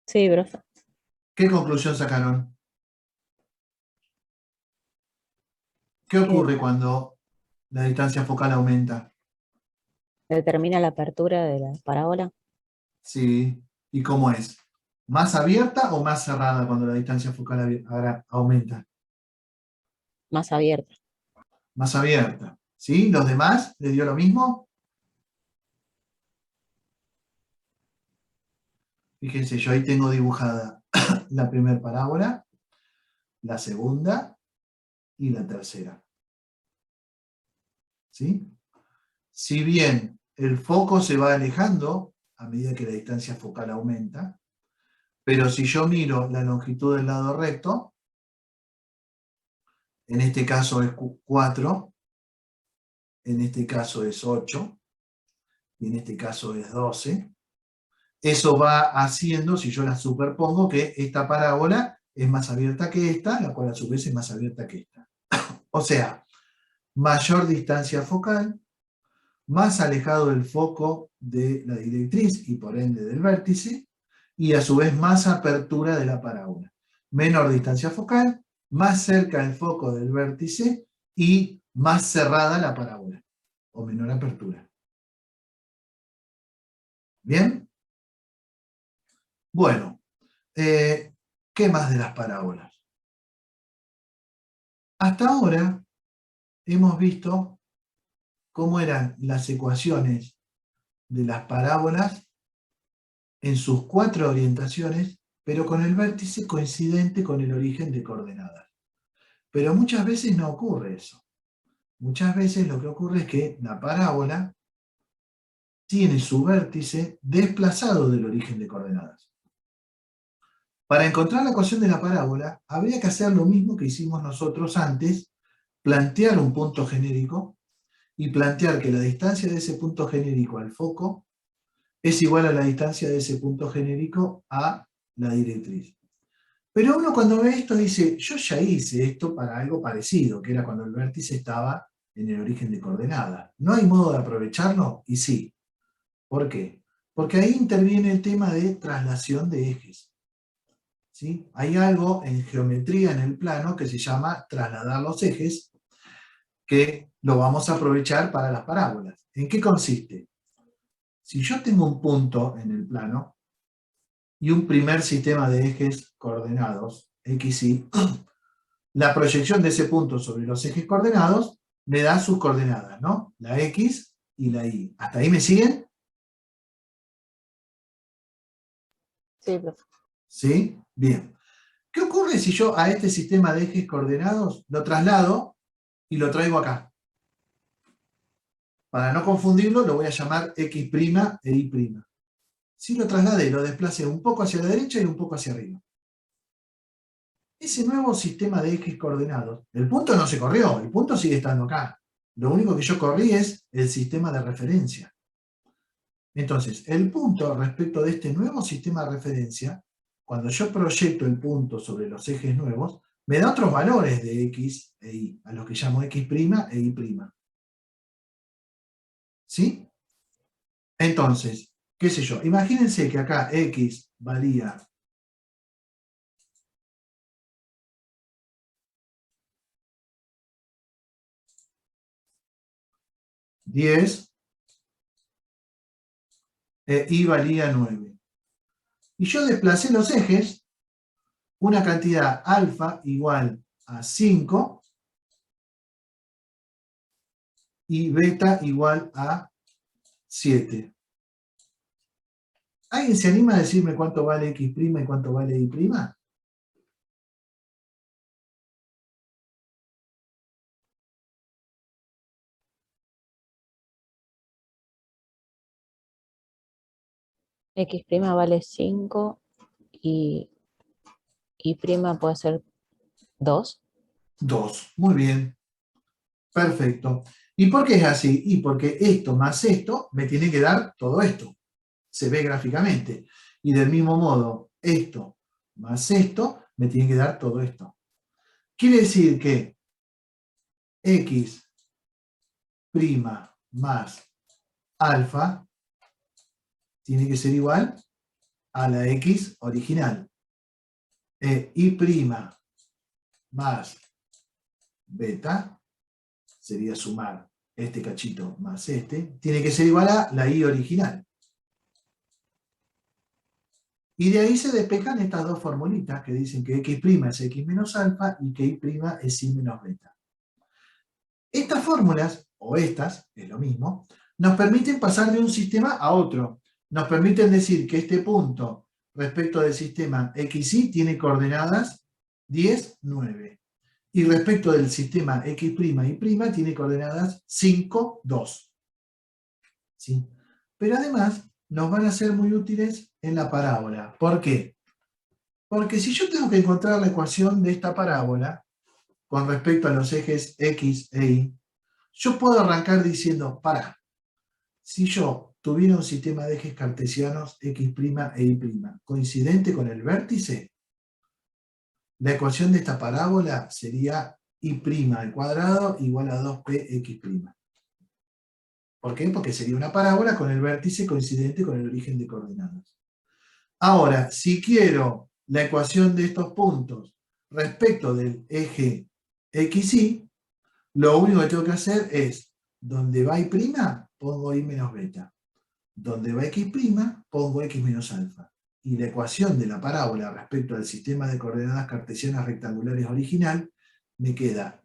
Sí, profe. ¿Qué conclusión sacaron? ¿Qué Que ocurre cuando la distancia focal aumenta? determina la apertura de la parábola. Sí. ¿Y cómo es? ¿Más abierta o más cerrada cuando la distancia focal aumenta? Más abierta. Más abierta. ¿Sí? ¿Los demás les dio lo mismo? Fíjense, yo ahí tengo dibujada la primera parábola, la segunda y la tercera. ¿Sí? Si bien el foco se va alejando a medida que la distancia focal aumenta, pero si yo miro la longitud del lado recto, en este caso es 4, en este caso es 8, y en este caso es 12, eso va haciendo, si yo la superpongo, que esta parábola es más abierta que esta, la cual a su vez es más abierta que esta. O sea, mayor distancia focal, más alejado del foco de la directriz y por ende del vértice, y a su vez más apertura de la parábola. Menor distancia focal, más cerca del foco del vértice y más cerrada la parábola, o menor apertura. ¿Bien? Bueno, ¿qué más de las parábolas? Hasta ahora hemos visto cómo eran las ecuaciones de las parábolas en sus 4 orientaciones, pero con el vértice coincidente con el origen de coordenadas. Pero muchas veces no ocurre eso. Muchas veces lo que ocurre es que la parábola tiene su vértice desplazado del origen de coordenadas. Para encontrar la ecuación de la parábola, habría que hacer lo mismo que hicimos nosotros antes, plantear un punto genérico y plantear que la distancia de ese punto genérico al foco es igual a la distancia de ese punto genérico a la directriz. Pero uno cuando ve esto dice, yo ya hice esto para algo parecido, que era cuando el vértice estaba en el origen de coordenadas. ¿No hay modo de aprovecharlo? Y sí. ¿Por qué? Porque ahí interviene el tema de traslación de ejes. ¿Sí? Hay algo en geometría en el plano que se llama trasladar los ejes, que lo vamos a aprovechar para las parábolas. ¿En qué consiste? Si yo tengo un punto en el plano y un primer sistema de ejes coordenados, x, y, la proyección de ese punto sobre los ejes coordenados me da sus coordenadas, ¿no? La x y la y. ¿Hasta ahí me siguen? Sí, profe. ¿Sí? Bien. ¿Qué ocurre si yo a este sistema de ejes coordenados lo traslado y lo traigo acá? Para no confundirlo, lo voy a llamar x' e y'. Si lo trasladé, lo desplacé un poco hacia la derecha y un poco hacia arriba. Ese nuevo sistema de ejes coordenados, el punto no se corrió, el punto sigue estando acá. Lo único que yo corrí es el sistema de referencia. Entonces, el punto respecto de este nuevo sistema de referencia, cuando yo proyecto el punto sobre los ejes nuevos, me da otros valores de x e y, a los que llamo x' e y'. ¿Sí? Entonces, qué sé yo, imagínense que acá x valía 10 e y valía 9. Y yo desplacé los ejes, una cantidad alfa igual a 5 y beta igual a 7. ¿Alguien se anima a decirme cuánto vale x' y cuánto vale y'? X' vale 5 y Y' puede ser 2. 2. Muy bien. Perfecto. ¿Y por qué es así? Y porque esto más esto me tiene que dar todo esto. Se ve gráficamente. Y del mismo modo, esto más esto me tiene que dar todo esto. Quiere decir que x' más alfa tiene que ser igual a la x original. Y' más beta, sería sumar este cachito más este, tiene que ser igual a la y original. Y de ahí se despejan estas dos formulitas que dicen que x' es x menos alfa y que y' es y menos beta. Estas fórmulas, o estas, es lo mismo, nos permiten pasar de un sistema a otro. Nos permiten decir que este punto respecto del sistema xy tiene coordenadas 10, 9. Y respecto del sistema x' y' tiene coordenadas 5, 2. ¿Sí? Pero además nos van a ser muy útiles en la parábola. ¿Por qué? Porque si yo tengo que encontrar la ecuación de esta parábola con respecto a los ejes x e y, yo puedo arrancar diciendo, pará, si yo tuviera un sistema de ejes cartesianos x' e y' coincidente con el vértice, la ecuación de esta parábola sería y' al cuadrado igual a 2px'. ¿Por qué? Porque sería una parábola con el vértice coincidente con el origen de coordenadas. Ahora, si quiero la ecuación de estos puntos respecto del eje xy, lo único que tengo que hacer es, donde va y', pongo y menos beta. Donde va x', pongo x menos alfa. Y la ecuación de la parábola respecto al sistema de coordenadas cartesianas rectangulares original me queda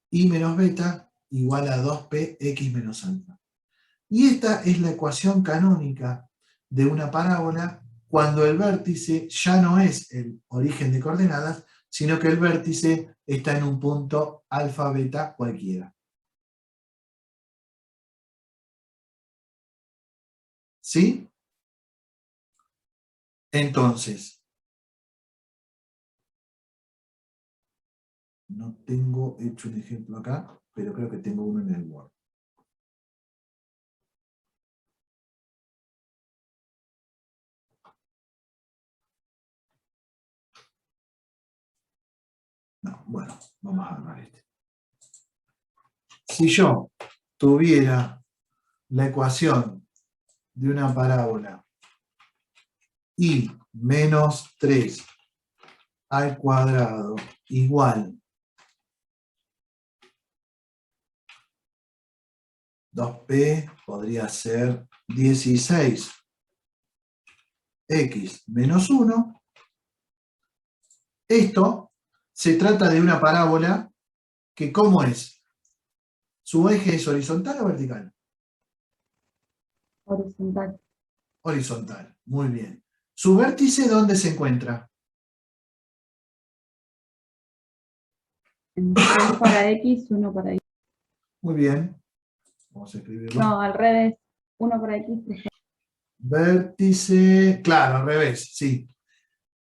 y menos beta igual a 2p x menos alfa. Y esta es la ecuación canónica de una parábola cuando el vértice ya no es el origen de coordenadas, sino que el vértice está en un punto alfa, beta cualquiera. ¿Sí? Entonces, no tengo hecho un ejemplo acá, pero creo que tengo uno en el Word. No, bueno, vamos a armar este. Si yo tuviera la ecuación de una parábola y menos 3 al cuadrado igual 2p podría ser 16x menos 1. Esto se trata de una parábola que, ¿cómo es? ¿Su eje es horizontal o vertical? Horizontal. Horizontal, muy bien. ¿Su vértice dónde se encuentra? En 3 para X, 1 para Y. Muy bien. Vamos a escribirlo. No, al revés. 1 para X, 3 para Vértice, claro, al revés, sí.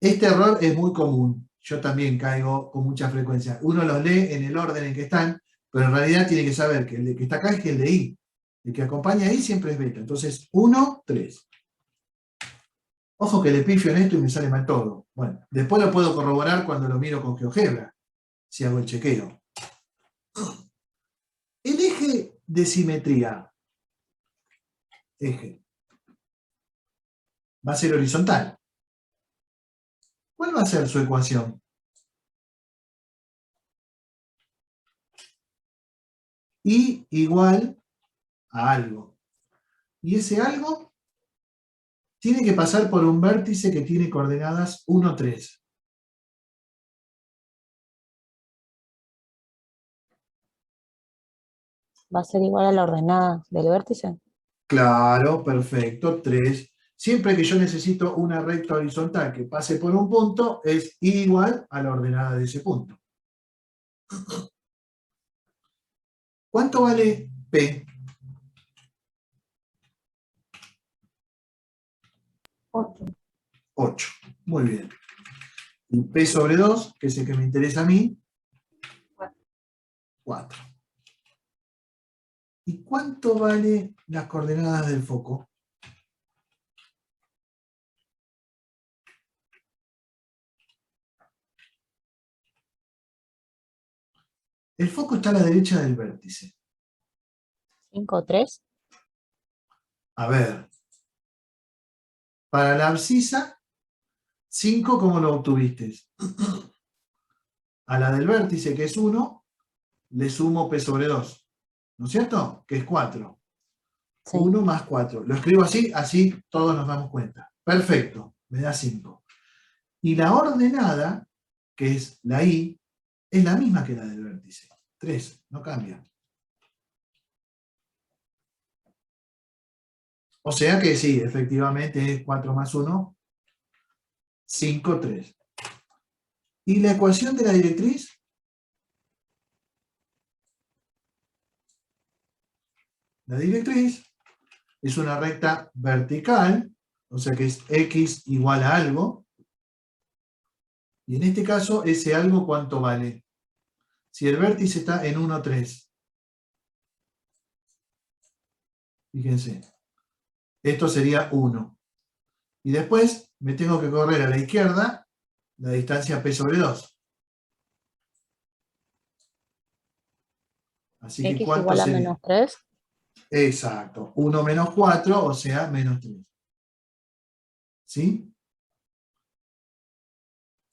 Este error es muy común. Yo también caigo con mucha frecuencia. Uno los lee en el orden en que están, pero en realidad tiene que saber que el de que está acá es que el de Y. El que acompaña a Y siempre es beta. Entonces, 1, 3. Ojo que le pifio en esto y me sale mal todo. Bueno, después lo puedo corroborar cuando lo miro con GeoGebra, si hago el chequeo. El eje de simetría, eje, va a ser horizontal. ¿Cuál va a ser su ecuación? Y igual a algo. Y ese algo tiene que pasar por un vértice que tiene coordenadas 1, 3. ¿Va a ser igual a la ordenada del vértice? Claro, perfecto, 3. Siempre que yo necesito una recta horizontal que pase por un punto, es igual a la ordenada de ese punto. ¿Cuánto vale P? 8. 8. Muy bien. Y P sobre 2, que es el que me interesa a mí, 4. ¿Y cuánto vale las coordenadas del foco? El foco está a la derecha del vértice. 5, 3. A ver, para la abscisa 5, ¿cómo lo obtuviste? A la del vértice, que es 1, le sumo p sobre 2. ¿No es cierto? Que es 4. Sí. 1 más 4. Lo escribo así, así todos nos damos cuenta. Perfecto, me da 5. Y la ordenada, que es la i, es la misma que la del vértice. 3, no cambia. O sea que sí, efectivamente es 4 más 1, 5, 3. ¿Y la ecuación de la directriz? La directriz es una recta vertical, o sea que es x igual a algo. Y en este caso, ese algo, ¿cuánto vale? Si el vértice está en 1, 3. Fíjense. Esto sería 1. Y después me tengo que correr a la izquierda la distancia p sobre 2. Así que X ¿cuánto igual a sería? menos 3. Exacto. 1 menos 4, o sea, menos 3. ¿Sí?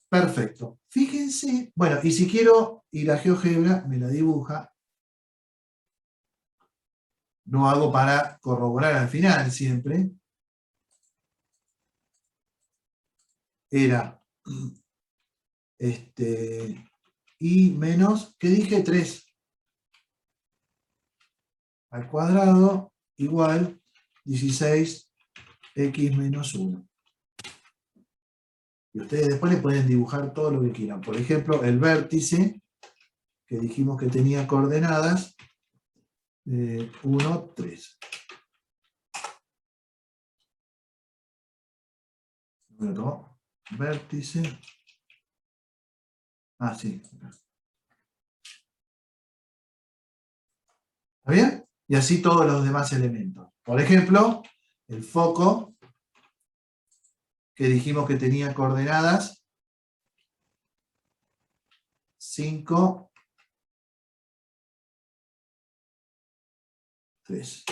Perfecto. Fíjense, bueno, y si quiero, y la GeoGebra me la dibuja, lo hago para corroborar al final siempre. Era y menos, ¿qué dije? 3 al cuadrado igual 16x menos 1. Y ustedes después le pueden dibujar todo lo que quieran. Por ejemplo, el vértice, que dijimos que tenía coordenadas 1, 3. Luego, vértice. Ah, sí. ¿Está bien? Y así todos los demás elementos. Por ejemplo, el foco, que dijimos que tenía coordenadas 5, 3.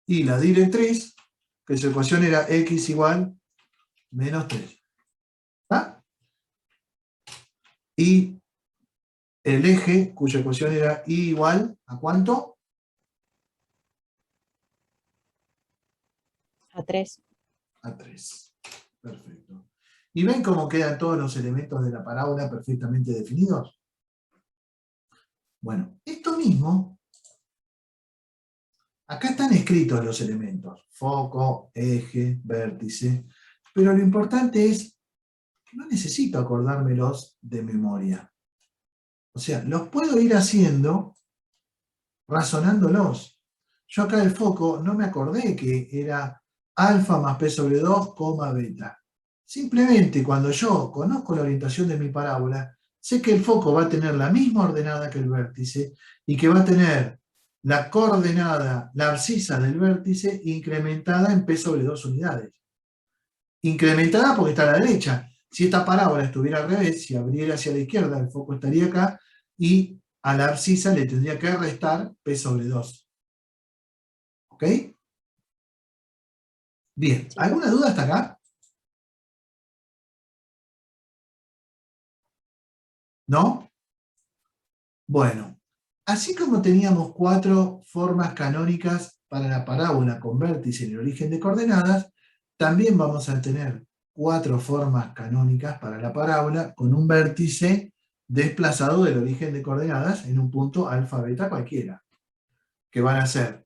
Y la directriz, que su ecuación era x igual menos 3. ¿Ah? Y el eje, cuya ecuación era y igual ¿a cuánto? A 3. A 3. Perfecto. ¿Y ven cómo quedan todos los elementos de la parábola perfectamente definidos? Bueno, esto mismo, acá están escritos los elementos, foco, eje, vértice, pero lo importante es que no necesito acordármelos de memoria. O sea, los puedo ir haciendo razonándolos. Yo acá el foco no me acordé que era alfa más p sobre 2, beta. Simplemente cuando yo conozco la orientación de mi parábola, sé que el foco va a tener la misma ordenada que el vértice y que va a tener la coordenada, la abscisa del vértice incrementada en p sobre 2 unidades. Incrementada porque está a la derecha. Si esta parábola estuviera al revés, si abriera hacia la izquierda, el foco estaría acá y a la abscisa le tendría que restar p sobre 2. ¿Ok? Bien, Sí. ¿alguna duda hasta acá? ¿No? Bueno, así como teníamos 4 formas canónicas para la parábola con vértice en el origen de coordenadas, también vamos a tener 4 formas canónicas para la parábola con un vértice desplazado del origen de coordenadas en un punto alfa beta cualquiera, que van a ser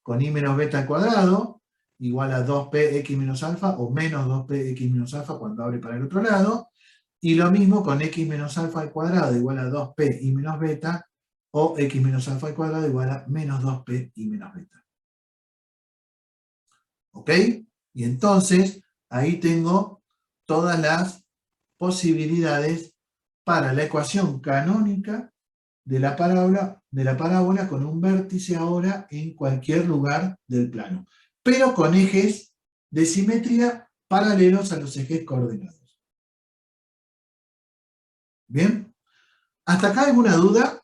con i menos beta al cuadrado igual a 2px menos alfa o menos 2px menos alfa cuando abre para el otro lado, y lo mismo con x menos alfa al cuadrado igual a 2p y menos beta, o x menos alfa al cuadrado igual a menos 2p y menos beta. ¿Ok? Y entonces, ahí tengo todas las posibilidades para la ecuación canónica de la parábola con un vértice ahora en cualquier lugar del plano, pero con ejes de simetría paralelos a los ejes coordenados. ¿Bien? ¿Hasta acá alguna duda?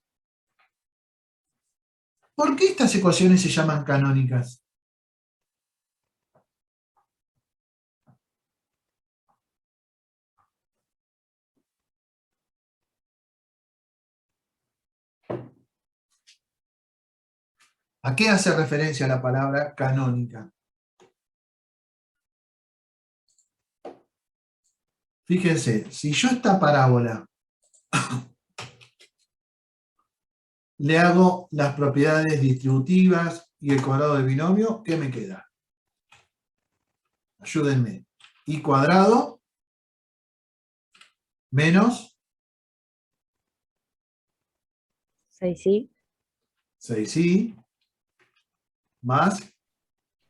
¿Por qué estas ecuaciones se llaman canónicas? ¿A qué hace referencia la palabra canónica? Fíjense, si yo esta parábola le hago las propiedades distributivas y el cuadrado del binomio, ¿qué me queda? Ayúdenme. I cuadrado menos 6i 6i más,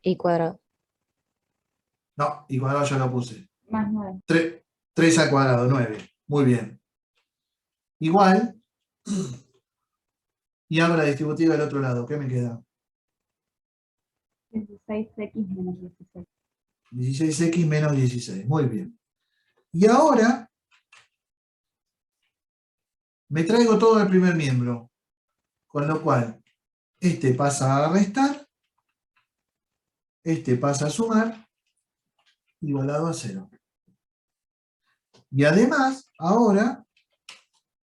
y cuadrado. no, i cuadrado ya lo puse. Más 9. 3 al cuadrado, 9. Muy bien. Igual, y hago la distributiva del otro lado, ¿qué me queda? 16x menos 16. 16x menos 16. Muy bien. Y ahora me traigo todo el primer miembro, con lo cual este pasa a restar, este pasa a sumar, igualado a 0. Y además, ahora,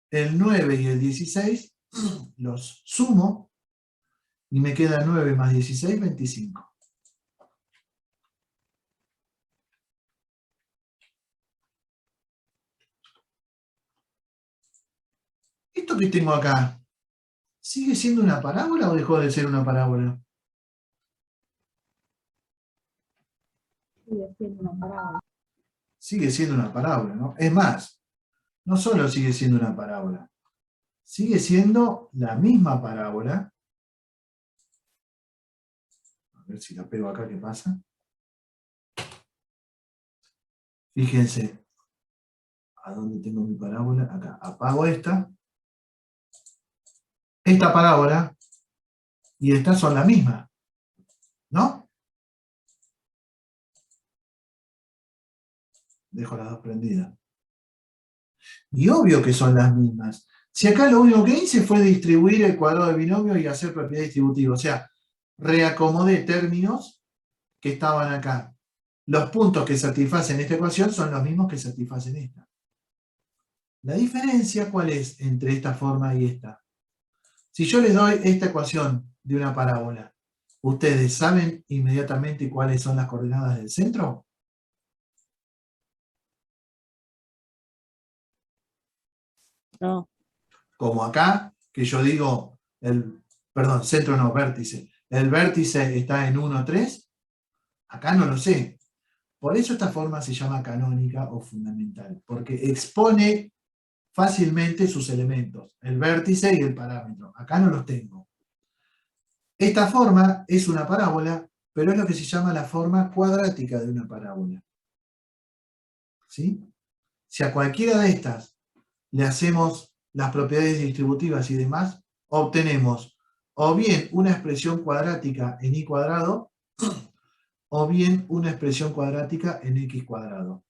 el 9 y el 16 los sumo y me queda 9 más 16, 25. ¿Esto que tengo acá, sigue siendo una parábola o dejó de ser una parábola? Sigue siendo una parábola. Sigue siendo una parábola, ¿no? Es más, no solo sigue siendo una parábola, sigue siendo la misma parábola. A ver si la pego acá, ¿qué pasa? Fíjense, ¿a dónde tengo mi parábola? Acá, apago esta. Esta parábola y estas son la misma, ¿no? Dejo las dos prendidas. Y obvio que son las mismas. Si acá lo único que hice fue distribuir el cuadrado de binomio y hacer propiedad distributiva, o sea, reacomodé términos que estaban acá. Los puntos que satisfacen esta ecuación son los mismos que satisfacen esta. La diferencia, ¿cuál es entre esta forma y esta? Si yo les doy esta ecuación de una parábola, ¿ustedes saben inmediatamente cuáles son las coordenadas del centro? No, Como acá, que yo digo, perdón, centro no, vértice. El vértice está en 1, 3. Acá no lo sé. Por eso esta forma se llama canónica o fundamental, porque expone fácilmente sus elementos, el vértice y el parámetro. Acá no los tengo. Esta forma es una parábola, pero es lo que se llama la forma cuadrática de una parábola. ¿Sí? Si a cualquiera de estas le hacemos las propiedades distributivas y demás, obtenemos o bien una expresión cuadrática en i cuadrado, o bien una expresión cuadrática en x cuadrado,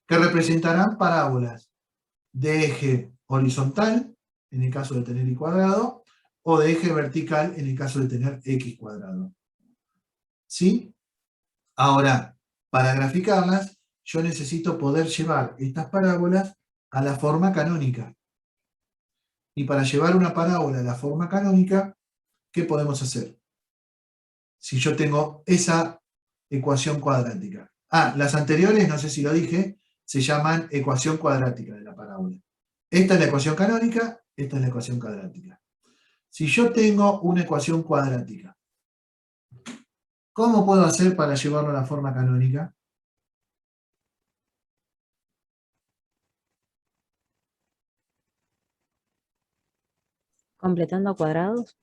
que representarán parábolas de eje horizontal, en el caso de tener y cuadrado, o de eje vertical, en el caso de tener x cuadrado. ¿Sí? Ahora, para graficarlas, yo necesito poder llevar estas parábolas a la forma canónica. Y para llevar una parábola a la forma canónica, ¿qué podemos hacer? Si yo tengo esa ecuación cuadrática. Las anteriores, no sé si lo dije, se llaman ecuación cuadrática de la parábola. Esta es la ecuación canónica, esta es la ecuación cuadrática. Si yo tengo una ecuación cuadrática, ¿cómo puedo hacer para llevarlo a la forma canónica? completando cuadrados.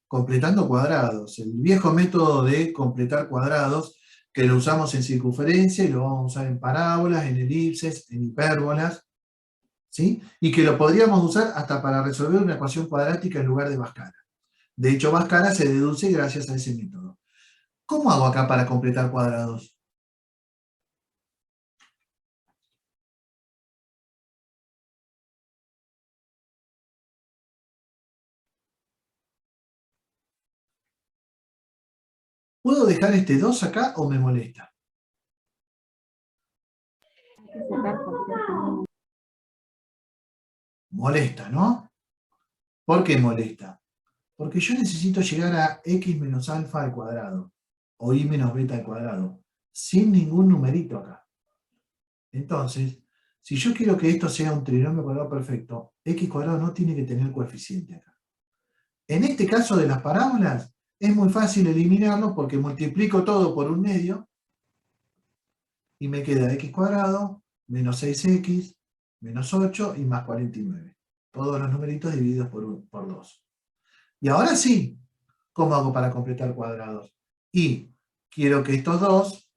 Completando cuadrados. El viejo método de completar cuadrados, que lo usamos en circunferencia y lo vamos a usar en parábolas, en elipses, en hipérbolas, ¿sí? Y que lo podríamos usar hasta para resolver una ecuación cuadrática en lugar de Bhaskara. De hecho, Bhaskara se deduce gracias a ese método. ¿Cómo hago acá para completar cuadrados? ¿Puedo dejar este 2 acá o me molesta? Hay que sacar cualquier tamaño. Molesta, ¿no? ¿Por qué molesta? Porque yo necesito llegar a x menos alfa al cuadrado, o y menos beta al cuadrado, sin ningún numerito acá. Entonces, si yo quiero que esto sea un trinomio cuadrado perfecto, x cuadrado no tiene que tener coeficiente acá. En este caso de las parábolas, es muy fácil eliminarlo porque multiplico todo por un medio y me queda x cuadrado menos 6x menos 8 y más 49. Todos los numeritos divididos por 2. Y ahora sí, ¿cómo hago para completar cuadrados? Y quiero que estos dos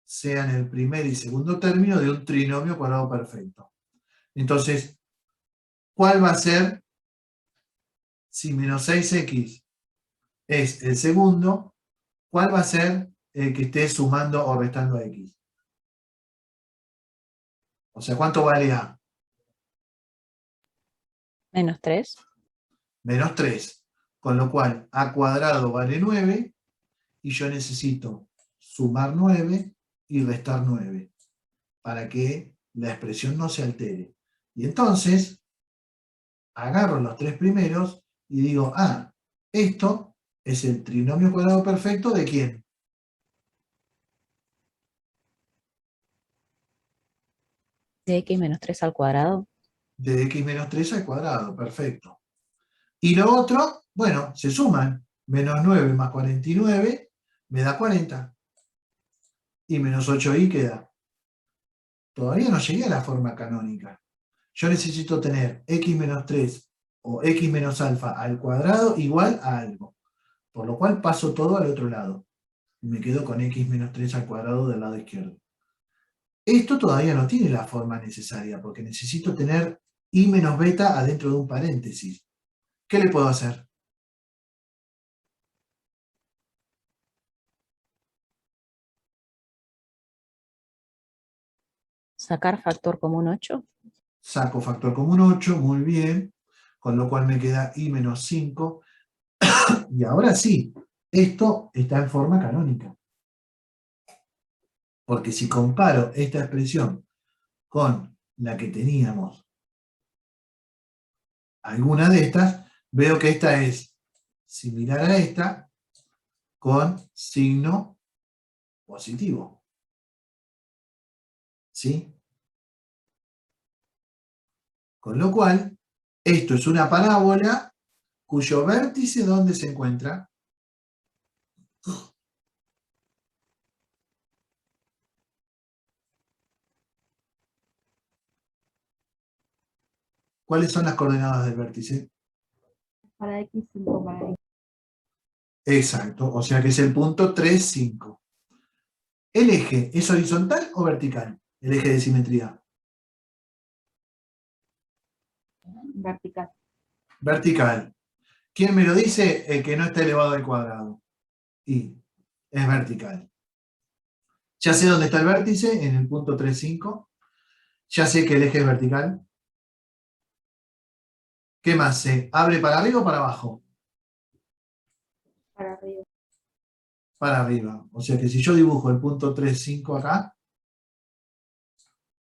sean el primer y segundo término de un trinomio cuadrado perfecto. Entonces, ¿cuál va a ser si menos 6x es el segundo? ¿Cuál va a ser el que esté sumando o restando a x? O sea, ¿cuánto vale a? Menos 3. Menos 3. Con lo cual, a cuadrado vale 9 y yo necesito sumar 9 y restar 9 para que la expresión no se altere. Y entonces, agarro los tres primeros y digo, ah, esto es el trinomio cuadrado perfecto ¿de quién? De x menos 3 al cuadrado. De x menos 3 al cuadrado, perfecto. Y lo otro, bueno, se suman. Menos 9 más 49 me da 40. Y menos 8y queda. Todavía no llegué a la forma canónica. Yo necesito tener x menos 3 o x menos alfa al cuadrado igual a algo. Por lo cual paso todo al otro lado. Y me quedo con x menos 3 al cuadrado del lado izquierdo. Esto todavía no tiene la forma necesaria, porque necesito tener y menos beta adentro de un paréntesis. ¿Qué le puedo hacer? Sacar factor común 8. Saco factor común 8, muy bien, con lo cual me queda y menos 5. Y ahora sí, esto está en forma canónica. Porque si comparo esta expresión con la que teníamos alguna de estas, veo que esta es similar a esta con signo positivo. ¿Sí? Con lo cual, esto es una parábola cuyo vértice, ¿dónde se encuentra? ¿Cuáles son las coordenadas del vértice? Para x, 5 para x. Exacto, o sea que es el punto 3, 5. ¿El eje es horizontal o vertical? El eje de simetría. Vertical. Vertical. ¿Quién me lo dice? El que no está elevado al cuadrado. Y es vertical. Ya sé dónde está el vértice, en el punto 3, 5. Ya sé que el eje es vertical. ¿Qué más sé? ¿Abre para arriba o para abajo? Para arriba. Para arriba. O sea que si yo dibujo el punto 3, 5 acá,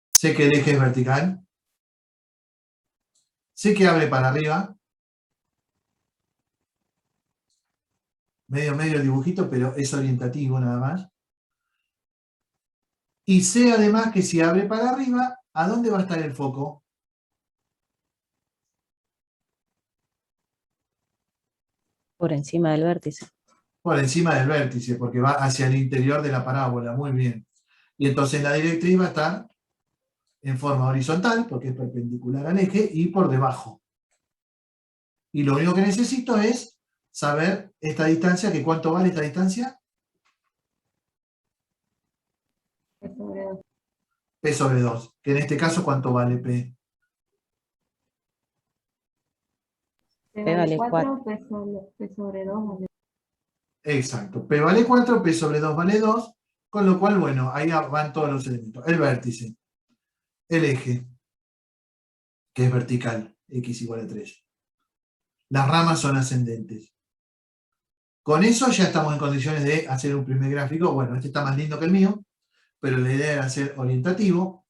sé que el eje es vertical. Sé que abre para arriba. Medio el dibujito, pero es orientativo nada más. Y sé además que si abre para arriba, ¿a dónde va a estar el foco? Por encima del vértice. Por encima del vértice, porque va hacia el interior de la parábola. Muy bien. Y entonces la directriz va a estar en forma horizontal, porque es perpendicular al eje, y por debajo. Y lo único que necesito es saber esta distancia, que cuánto vale esta distancia. P sobre 2. P sobre 2. Que en este caso, ¿cuánto vale P? P P vale vale 4, P sobre 2 vale. Exacto. P vale 4, P sobre 2 vale 2. Con lo cual, bueno, ahí van todos los elementos. El vértice. El eje, que es vertical, x igual a 3. Las ramas son ascendentes. Con eso ya estamos en condiciones de hacer un primer gráfico. Bueno, este está más lindo que el mío, pero la idea era hacer orientativo.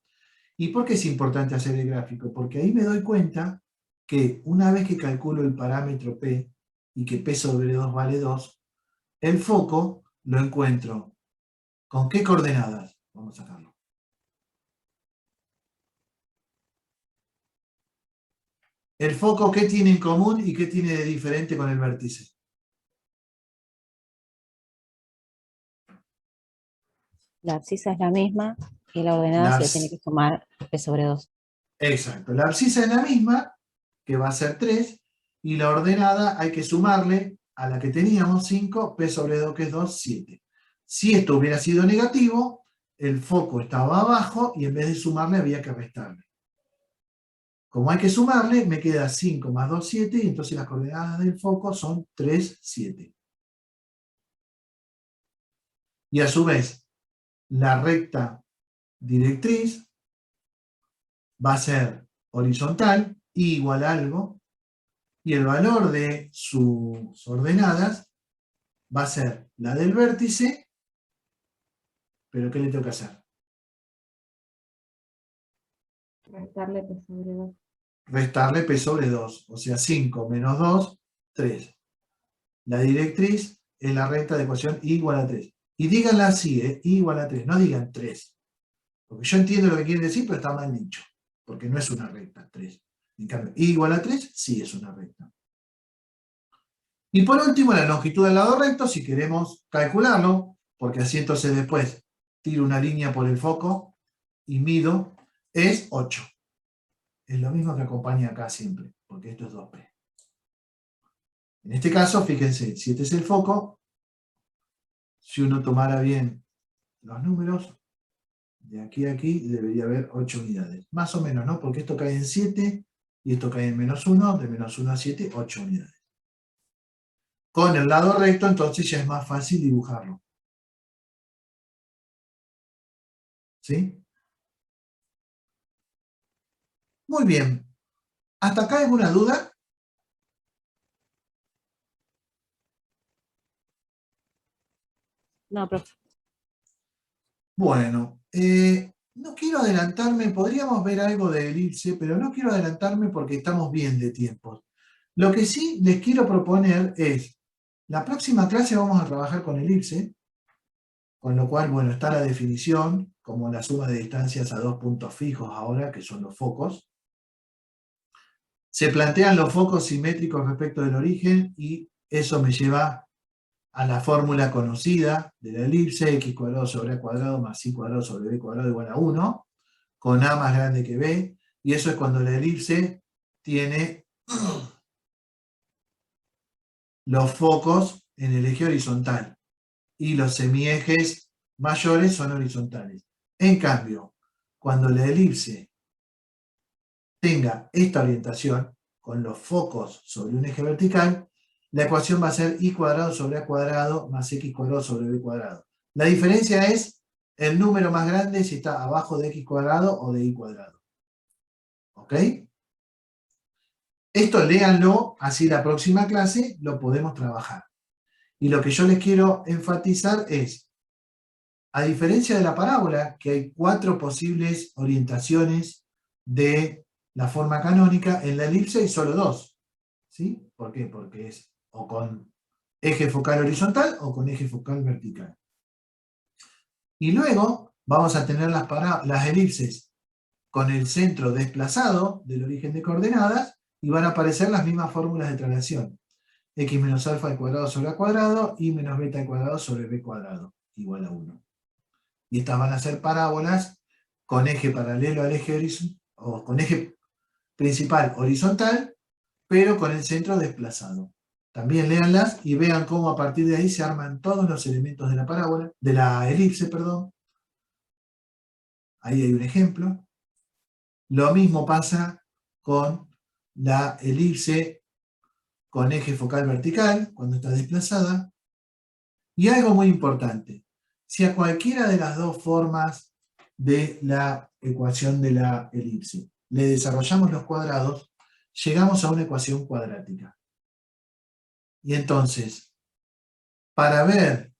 ¿Y por qué es importante hacer el gráfico? Porque ahí me doy cuenta que una vez que calculo el parámetro P, y que P sobre 2 vale 2, el foco lo encuentro. ¿Con qué coordenadas? Vamos a sacarlo. ¿El foco qué tiene en común y qué tiene de diferente con el vértice? La abscisa es la misma y la ordenada se le tiene que sumar P sobre 2. Exacto. La abscisa es la misma, que va a ser 3, y la ordenada hay que sumarle a la que teníamos 5, P sobre 2, que es 2, 7. Si esto hubiera sido negativo, el foco estaba abajo y en vez de sumarle había que restarle. Como hay que sumarle, me queda 5 más 2, 7, y entonces las coordenadas del foco son 3, 7. Y a su vez, la recta directriz va a ser horizontal, I igual a algo, y el valor de sus ordenadas va a ser la del vértice, pero ¿qué le tengo que hacer? Restarle P sobre 2. Restarle P sobre 2, o sea, 5 menos 2, 3. La directriz es la recta de ecuación I igual a 3. Y díganla así, I igual a 3, no digan 3. Porque yo entiendo lo que quieren decir, pero está mal dicho. Porque no es una recta, 3. En cambio, I igual a 3 sí es una recta. Y por último, la longitud del lado recto, si queremos calcularlo, porque así entonces después tiro una línea por el foco y mido, es 8. Es lo mismo que acompaña acá siempre, porque esto es 2P. En este caso, fíjense, si este es el foco, si uno tomara bien los números, de aquí a aquí debería haber 8 unidades. Más o menos, ¿no? Porque esto cae en 7 y esto cae en menos 1, de menos 1 a 7, 8 unidades. Con el lado recto, entonces ya es más fácil dibujarlo. ¿Sí? Muy bien. ¿Hasta acá alguna duda? No, profe. Bueno, no quiero adelantarme, podríamos ver algo de elipse, pero no quiero adelantarme porque estamos bien de tiempo. Lo que sí les quiero proponer es, la próxima clase vamos a trabajar con elipse, con lo cual, bueno, está la definición, como la suma de distancias a dos puntos fijos ahora, que son los focos. Se plantean los focos simétricos respecto del origen y eso me lleva a la fórmula conocida de la elipse, x cuadrado sobre a cuadrado más y cuadrado sobre b cuadrado igual a 1, con a más grande que b, y eso es cuando la elipse tiene los focos en el eje horizontal, y los semiejes mayores son horizontales. En cambio, cuando la elipse tenga esta orientación, con los focos sobre un eje vertical, la ecuación va a ser y cuadrado sobre a cuadrado más x cuadrado sobre b cuadrado. La diferencia es el número más grande si está abajo de x cuadrado o de y cuadrado. ¿Ok? Esto léanlo, así la próxima clase lo podemos trabajar. Y lo que yo les quiero enfatizar es, a diferencia de la parábola, que hay 4 posibles orientaciones de la forma canónica, en la elipse hay solo 2. ¿Sí? ¿Por qué? Porque es o con eje focal horizontal o con eje focal vertical. Y luego vamos a tener las elipses con el centro desplazado del origen de coordenadas y van a aparecer las mismas fórmulas de traslación. X menos alfa al cuadrado sobre a cuadrado y menos beta al cuadrado sobre b cuadrado igual a 1. Y estas van a ser parábolas con eje paralelo al eje horizontal, o con eje principal horizontal, pero con el centro desplazado. También léanlas y vean cómo a partir de ahí se arman todos los elementos de la parábola, de la elipse, perdón. Ahí hay un ejemplo. Lo mismo pasa con la elipse con eje focal vertical, cuando está desplazada. Y algo muy importante, si a cualquiera de las dos formas de la ecuación de la elipse le desarrollamos los cuadrados, llegamos a una ecuación cuadrática. Y entonces, para ver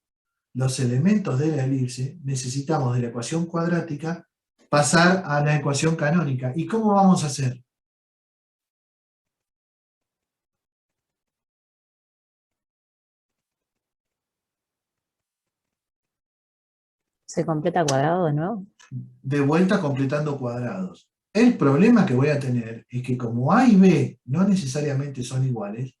los elementos de la elipse, necesitamos de la ecuación cuadrática pasar a la ecuación canónica. ¿Y cómo vamos a hacer? ¿Se completa cuadrado de nuevo? De vuelta completando cuadrados. El problema que voy a tener es que como A y B no necesariamente son iguales,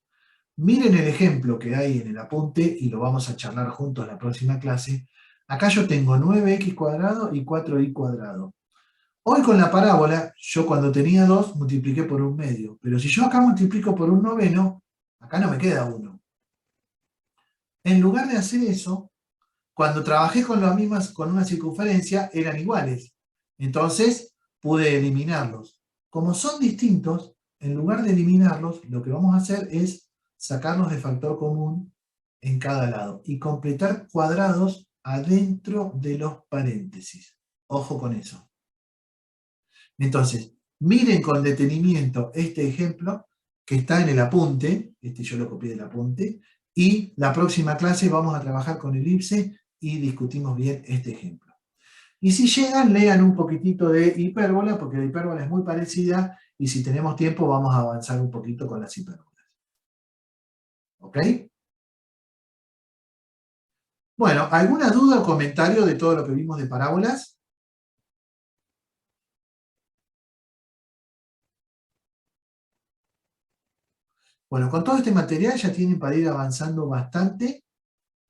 miren el ejemplo que hay en el apunte y lo vamos a charlar juntos en la próxima clase. Acá yo tengo 9x cuadrado y 4y cuadrado. Hoy con la parábola, yo cuando tenía 2 multipliqué por 1/2. Pero si yo acá multiplico por 1/9, acá no me queda 1. En lugar de hacer eso, cuando trabajé con las mismas, con una circunferencia, eran iguales. Entonces, pude eliminarlos. Como son distintos, en lugar de eliminarlos, lo que vamos a hacer es sacarlos de factor común en cada lado y completar cuadrados adentro de los paréntesis. Ojo con eso. Entonces, miren con detenimiento este ejemplo que está en el apunte, este yo lo copié del apunte, y la próxima clase vamos a trabajar con elipse y discutimos bien este ejemplo. Y si llegan, lean un poquitito de hipérbola, porque la hipérbola es muy parecida, y si tenemos tiempo vamos a avanzar un poquito con las hipérbolas. ¿Ok? Bueno, ¿alguna duda o comentario de todo lo que vimos de parábolas? Bueno, con todo este material ya tienen para ir avanzando bastante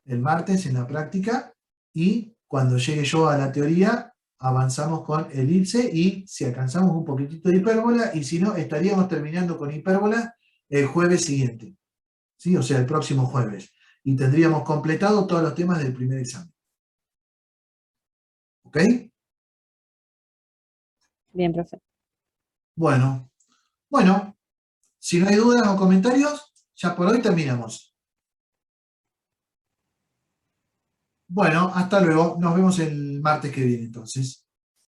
el martes en la práctica, y cuando llegue yo a la teoría avanzamos con elipse y si alcanzamos un poquitito de hipérbola, y si no estaríamos terminando con hipérbola el jueves siguiente, ¿sí? O sea, el próximo jueves, y tendríamos completado todos los temas del primer examen. ¿Ok? Bien, profe. Bueno, si no hay dudas o comentarios, ya por hoy terminamos. Bueno, hasta luego. Nos vemos el martes que viene entonces.